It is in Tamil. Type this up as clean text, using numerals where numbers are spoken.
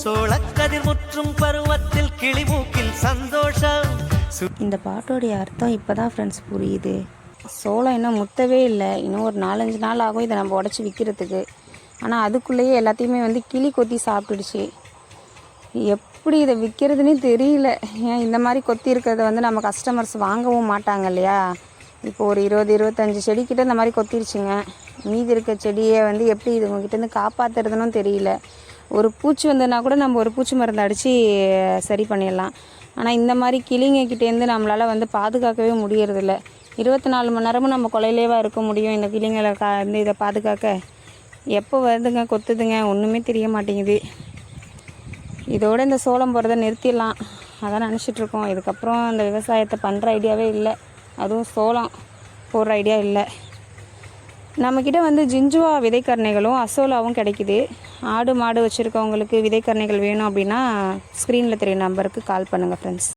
சோளக்கதிர் முற்றும் பருவத்தில் கிளிமூக்கில் சந்தோஷம். இந்த பாட்டோடைய அர்த்தம் இப்போ தான் ஃப்ரெண்ட்ஸ் புரியுது. சோளம் இன்னும் முத்தவே இல்லை, இன்னும் ஒரு 4-5 நாள் ஆகும் இதை நம்ம உடச்சி விற்கிறதுக்கு. ஆனால் அதுக்குள்ளேயே எல்லாத்தையுமே வந்து கிளி கொத்தி சாப்பிட்டுடுச்சு. எப்படி இதை விற்கிறதுனே தெரியல. ஏன் இந்த மாதிரி கொத்தி இருக்கிறத வந்து நம்ம கஸ்டமர்ஸ் வாங்கவும் மாட்டாங்க இல்லையா. இப்போ ஒரு 20-25 செடிக்கிட்ட இந்த மாதிரி கொத்திருச்சுங்க. மீதி இருக்க செடியை வந்து எப்படி இது உங்ககிட்டேருந்து காப்பாற்றுறதுன்னு தெரியல. ஒரு பூச்சி வந்ததுன்னா கூட நம்ம ஒரு பூச்சி மருந்து அடித்து சரி பண்ணிடலாம். ஆனால் இந்த மாதிரி கிளிங்கக்கிட்டேருந்து நம்மளால் வந்து பாதுகாக்கவே முடியறதில்ல. 24 மணி நேரமும் நம்ம கொலையிலேவா இருக்க முடியும் இந்த கிளிங்களை வந்து இதை பாதுகாக்க. எப்போ வருதுங்க கொத்துதுங்க ஒன்றுமே தெரிய மாட்டேங்குது. இதோடு இந்த சோளம் போகிறத நிறுத்திடலாம் அதான் நினச்சிட்ருக்கோம். இதுக்கப்புறம் இந்த விவசாயத்தை பண்ணுற ஐடியாவே இல்லை, அதுவும் சோளம் போடுற ஐடியா இல்லை. நம்மக்கிட்ட வந்து ஜிஞ்சுவா விதைக்கரணைகளும் அசோலாவும் கிடைக்கிது. ஆடு மாடு வச்சுருக்கவங்களுக்கு விதைக்கரணைகள் வேணும் அப்படின்னா ஸ்க்ரீனில் தெரிய நம்பருக்கு கால் பண்ணுங்கள் ஃப்ரெண்ட்ஸ்.